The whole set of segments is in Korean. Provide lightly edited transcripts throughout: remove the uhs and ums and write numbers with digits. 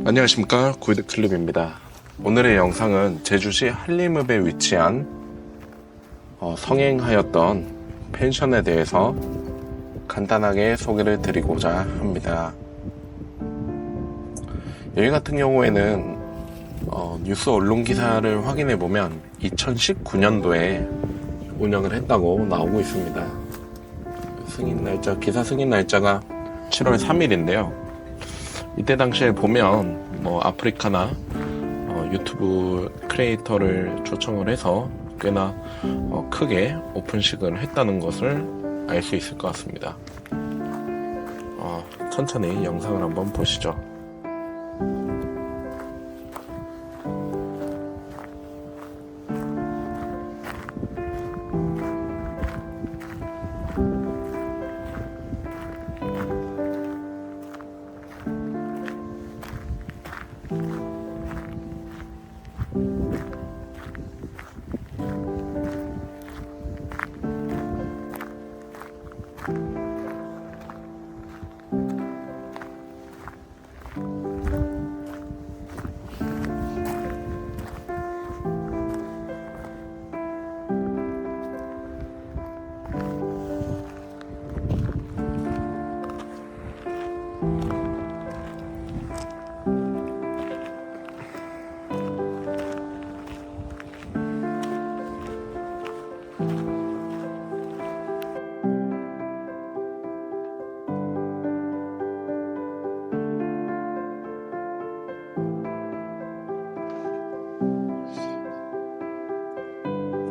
안녕하십니까, 골드클립입니다. 오늘의 영상은 제주시 한림읍에 위치한 성행하였던 펜션에 대해서 간단하게 소개를 드리고자 합니다. 여기 같은 경우에는 뉴스 언론 기사를 확인해 보면 2019년도에 운영을 했다고 나오고 있습니다. 기사 승인 날짜가 7월 3일인데요. 이때 당시에 보면 아프리카나 유튜브 크리에이터를 초청을 해서 꽤나 크게 오픈식을 했다는 것을 알 수 있을 것 같습니다. 천천히 영상을 한번 보시죠.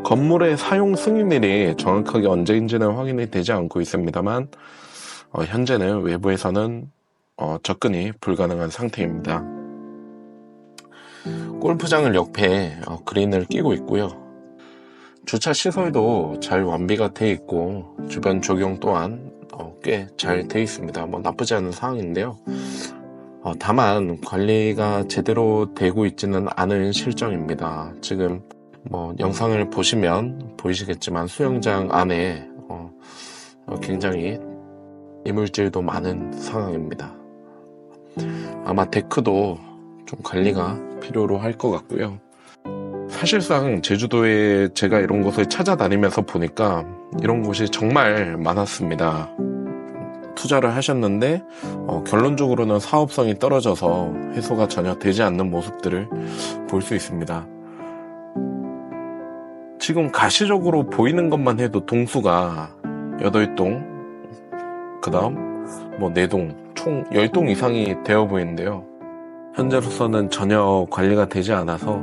건물의 사용 승인일이 정확하게 언제인지는 확인이 되지 않고 있습니다만 현재는 외부에서는 접근이 불가능한 상태입니다. 골프장을 옆에 그린을 끼고 있고요. 주차 시설도 잘 완비가 되어 있고 주변 조경 또한 꽤 잘 되어 있습니다. 나쁘지 않은 상황인데요. 다만 관리가 제대로 되고 있지는 않은 실정입니다. 지금 영상을 보시면 보이시겠지만 수영장 안에 굉장히 이물질도 많은 상황입니다. 아마 데크도 좀 관리가 필요로 할 것 같고요. 사실상 제주도에 제가 이런 곳을 찾아다니면서 보니까 이런 곳이 정말 많았습니다. 투자를 하셨는데 결론적으로는 사업성이 떨어져서 해소가 전혀 되지 않는 모습들을 볼 수 있습니다. 지금 가시적으로 보이는 것만 해도 동수가 8동, 그 다음 4동, 총 10동 이상이 되어 보이는데요. 현재로서는 전혀 관리가 되지 않아서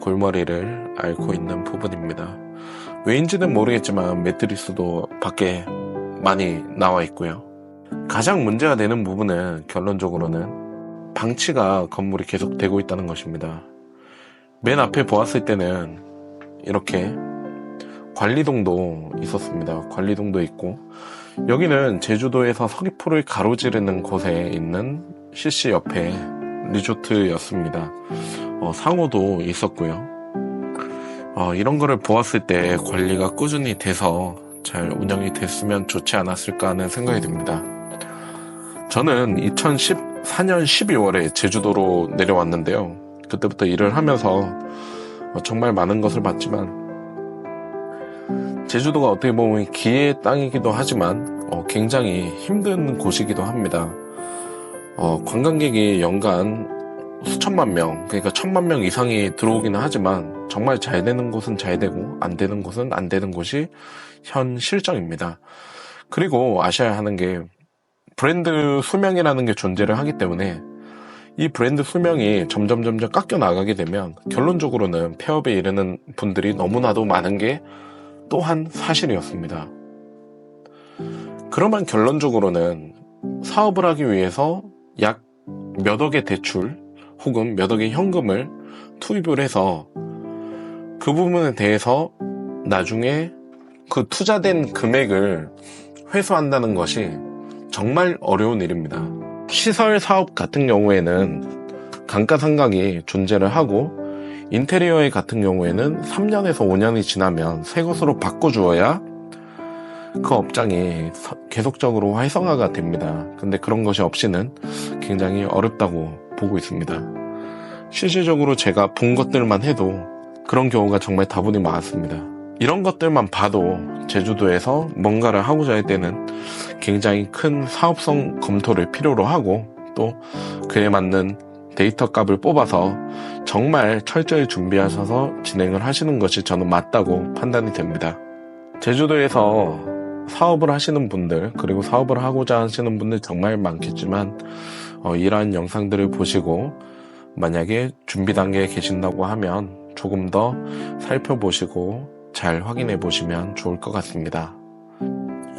골머리를 앓고 있는 부분입니다. 왜인지는 모르겠지만 매트리스도 밖에 많이 나와 있고요. 가장 문제가 되는 부분은 결론적으로는 방치가 건물이 계속 되고 있다는 것입니다. 맨 앞에 보았을 때는 이렇게 관리동도 있었습니다. 관리동도 있고, 여기는 제주도에서 서귀포를 가로지르는 곳에 있는 CC 옆에 리조트였습니다. 상호도 있었고요. 이런 거를 보았을 때 관리가 꾸준히 돼서 잘 운영이 됐으면 좋지 않았을까 하는 생각이 듭니다. 저는 2014년 12월에 제주도로 내려왔는데요. 그때부터 일을 하면서 정말 많은 것을 봤지만 제주도가 어떻게 보면 기회의 땅이기도 하지만 굉장히 힘든 곳이기도 합니다. 관광객이 연간 수천만 명, 그러니까 1000만 명 이상이 들어오기는 하지만 정말 잘 되는 곳은 잘 되고 안 되는 곳은 안 되는 곳이 현 실정입니다. 그리고 아셔야 하는 게 브랜드 수명이라는 게 존재를 하기 때문에 이 브랜드 수명이 점점 깎여 나가게 되면 결론적으로는 폐업에 이르는 분들이 너무나도 많은 게 또한 사실이었습니다. 그러면 결론적으로는 사업을 하기 위해서 약 몇 억의 대출 혹은 몇 억의 현금을 투입을 해서 그 부분에 대해서 나중에 그 투자된 금액을 회수한다는 것이 정말 어려운 일입니다. 시설 사업 같은 경우에는 감가상각이 존재를 하고 인테리어의 같은 경우에는 3년에서 5년이 지나면 새 것으로 바꿔주어야 그 업장이 계속적으로 활성화가 됩니다. 근데 그런 것이 없이는 굉장히 어렵다고 보고 있습니다. 실질적으로 제가 본 것들만 해도 그런 경우가 정말 다분히 많았습니다. 이런 것들만 봐도 제주도에서 뭔가를 하고자 할 때는 굉장히 큰 사업성 검토를 필요로 하고, 또 그에 맞는 데이터 값을 뽑아서 정말 철저히 준비하셔서 진행을 하시는 것이 저는 맞다고 판단이 됩니다. 제주도에서 사업을 하시는 분들, 그리고 사업을 하고자 하시는 분들 정말 많겠지만, 이러한 영상들을 보시고 만약에 준비 단계에 계신다고 하면 조금 더 살펴보시고 잘 확인해 보시면 좋을 것 같습니다.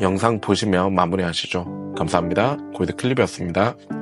영상 보시면 마무리하시죠. 감사합니다. 골드클립이었습니다.